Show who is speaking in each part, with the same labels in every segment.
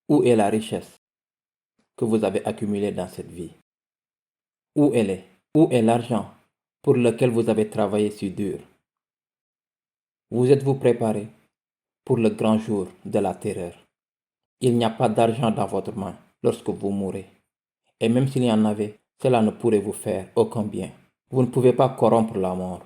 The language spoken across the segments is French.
Speaker 1: Où est la richesse que vous avez accumulée dans cette vie? Où elle est? Où est l'argent pour lequel vous avez travaillé si dur? Vous êtes-vous préparé pour le grand jour de la terreur? Il n'y a pas d'argent dans votre main lorsque vous mourrez. Et même s'il y en avait, cela ne pourrait vous faire aucun bien. Vous ne pouvez pas corrompre la mort.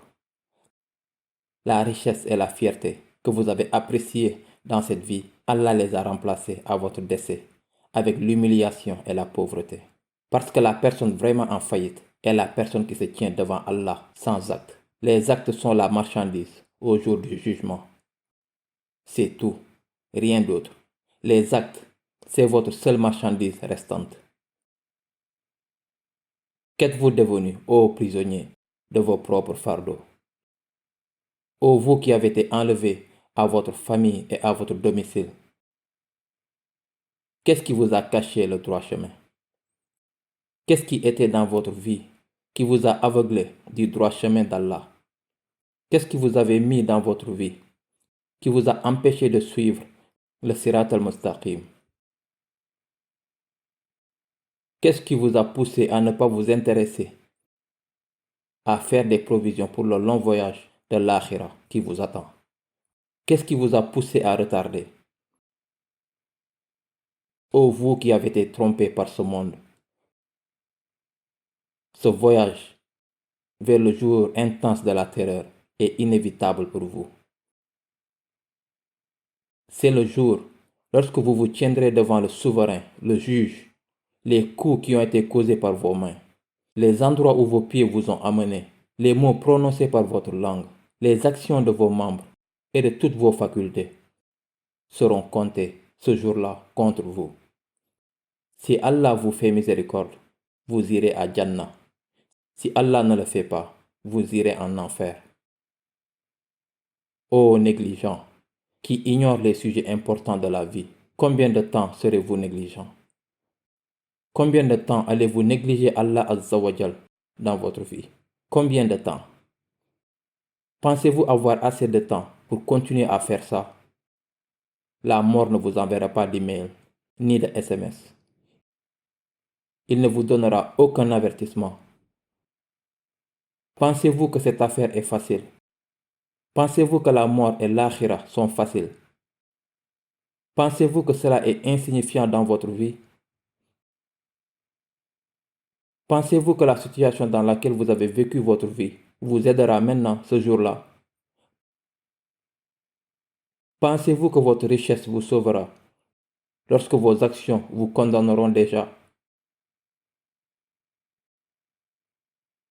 Speaker 1: La richesse et la fierté que vous avez appréciées dans cette vie, Allah les a remplacées à votre décès avec l'humiliation et la pauvreté. Parce que la personne vraiment en faillite est la personne qui se tient devant Allah sans actes. Les actes sont la marchandise au jour du jugement. C'est tout, rien d'autre. Les actes, c'est votre seule marchandise restante. Qu'êtes-vous devenu, ô prisonnier, de vos propres fardeaux? Ô vous qui avez été enlevés à votre famille et à votre domicile, qu'est-ce qui vous a caché le droit chemin? Qu'est-ce qui était dans votre vie qui vous a aveuglé du droit chemin d'Allah? Qu'est-ce qui vous avait mis dans votre vie qui vous a empêché de suivre le Sirat al-Mustaqim? Qu'est-ce qui vous a poussé à ne pas vous intéresser à faire des provisions pour le long voyage de l'Akhira qui vous attend? Qu'est-ce qui vous a poussé à retarder? Ô vous qui avez été trompés par ce monde, ce voyage vers le jour intense de la terreur est inévitable pour vous. C'est le jour lorsque vous vous tiendrez devant le souverain, le juge, les coups qui ont été causés par vos mains, les endroits où vos pieds vous ont amené, les mots prononcés par votre langue, les actions de vos membres et de toutes vos facultés seront comptés ce jour-là contre vous. Si Allah vous fait miséricorde, vous irez à Jannah. Si Allah ne le fait pas, vous irez en enfer. Ô négligents, qui ignorent les sujets importants de la vie, combien de temps serez-vous négligents? Combien de temps allez-vous négliger Allah Azza wa Jal dans votre vie? Combien de temps? Pensez-vous avoir assez de temps pour continuer à faire ça? La mort ne vous enverra pas d'email ni de SMS. Il ne vous donnera aucun avertissement. Pensez-vous que cette affaire est facile? Pensez-vous que la mort et l'akhira sont faciles? Pensez-vous que cela est insignifiant dans votre vie? Pensez-vous que la situation dans laquelle vous avez vécu votre vie vous aidera maintenant ce jour-là? Pensez-vous que votre richesse vous sauvera lorsque vos actions vous condamneront déjà?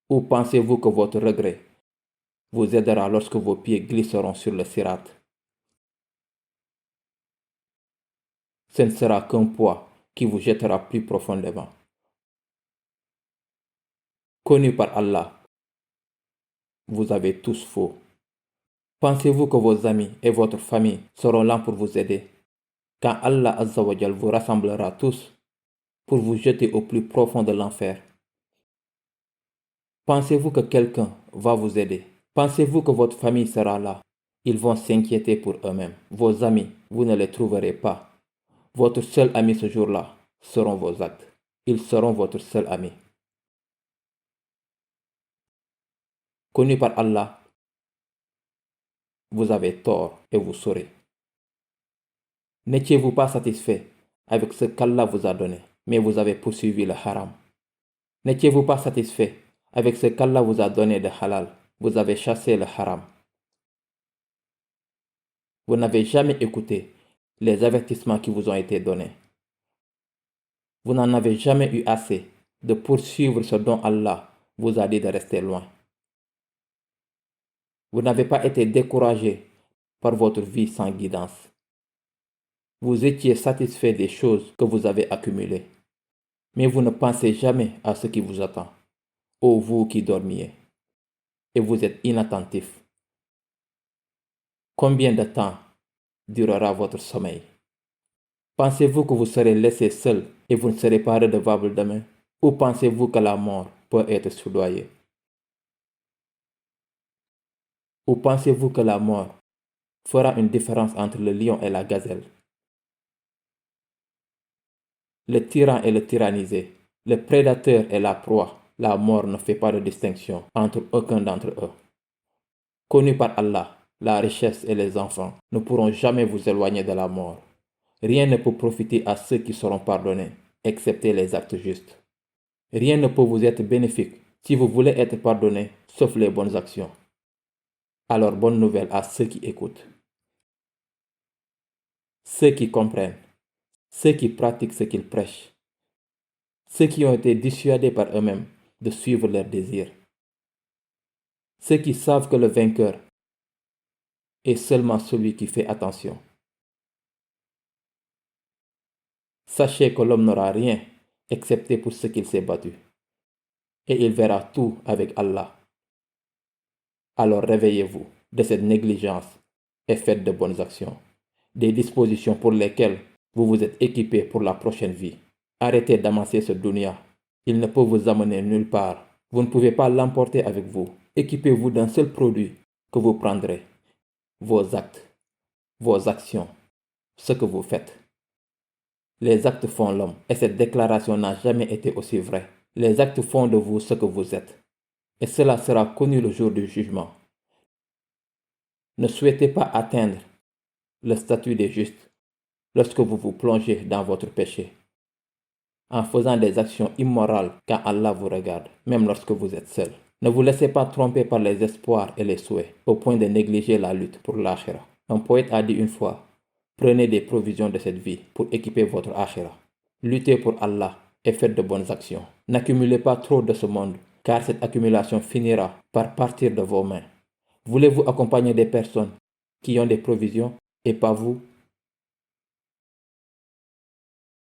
Speaker 1: Ou pensez-vous que votre regret vous aidera lorsque vos pieds glisseront sur le sirat? Ce ne sera qu'un poids qui vous jettera plus profondément. Connu par Allah, vous avez tous faux. Pensez-vous que vos amis et votre famille seront là pour vous aider quand Allah Azza wa Jal vous rassemblera tous pour vous jeter au plus profond de l'enfer? Pensez-vous que quelqu'un va vous aider? Pensez-vous que votre famille sera là? Ils vont s'inquiéter pour eux-mêmes. Vos amis, vous ne les trouverez pas. Votre seul ami ce jour-là seront vos actes. Ils seront votre seul ami. Connu par Allah, vous avez tort et vous saurez. N'étiez-vous pas satisfait avec ce qu'Allah vous a donné, mais vous avez poursuivi le haram? N'étiez-vous pas satisfait avec ce qu'Allah vous a donné de halal? Vous avez chassé le haram. Vous n'avez jamais écouté les avertissements qui vous ont été donnés. Vous n'en avez jamais eu assez de poursuivre ce dont Allah vous a dit de rester loin. Vous n'avez pas été découragé par votre vie sans guidance. Vous étiez satisfait des choses que vous avez accumulées, mais vous ne pensez jamais à ce qui vous attend, ô vous qui dormiez, et vous êtes inattentif. Combien de temps durera votre sommeil? Pensez-vous que vous serez laissé seul et vous ne serez pas redevable demain? Ou pensez-vous que la mort peut être soudoyée? Ou pensez-vous que la mort fera une différence entre le lion et la gazelle? Le tyran et le tyrannisé, le prédateur et la proie, la mort ne fait pas de distinction entre aucun d'entre eux. Connus par Allah, la richesse et les enfants ne pourront jamais vous éloigner de la mort. Rien ne peut profiter à ceux qui seront pardonnés, excepté les actes justes. Rien ne peut vous être bénéfique si vous voulez être pardonné, sauf les bonnes actions. Alors bonne nouvelle à ceux qui écoutent, ceux qui comprennent, ceux qui pratiquent ce qu'ils prêchent, ceux qui ont été dissuadés par eux-mêmes de suivre leurs désirs, ceux qui savent que le vainqueur est seulement celui qui fait attention. Sachez que l'homme n'aura rien excepté pour ce qu'il s'est battu, et il verra tout avec Allah. Alors réveillez-vous de cette négligence et faites de bonnes actions, des dispositions pour lesquelles vous vous êtes équipé pour la prochaine vie. Arrêtez d'amasser ce dunya. Il ne peut vous amener nulle part. Vous ne pouvez pas l'emporter avec vous. Équipez-vous d'un seul produit que vous prendrez. Vos actes, vos actions, ce que vous faites. Les actes font l'homme et cette déclaration n'a jamais été aussi vraie. Les actes font de vous ce que vous êtes. Et cela sera connu le jour du jugement. Ne souhaitez pas atteindre le statut des justes lorsque vous vous plongez dans votre péché, en faisant des actions immorales quand Allah vous regarde, même lorsque vous êtes seul. Ne vous laissez pas tromper par les espoirs et les souhaits, au point de négliger la lutte pour l'akhira. Un poète a dit une fois, prenez des provisions de cette vie pour équiper votre akhira. Luttez pour Allah et faites de bonnes actions. N'accumulez pas trop de ce monde, car cette accumulation finira par partir de vos mains. Voulez-vous accompagner des personnes qui ont des provisions et pas vous?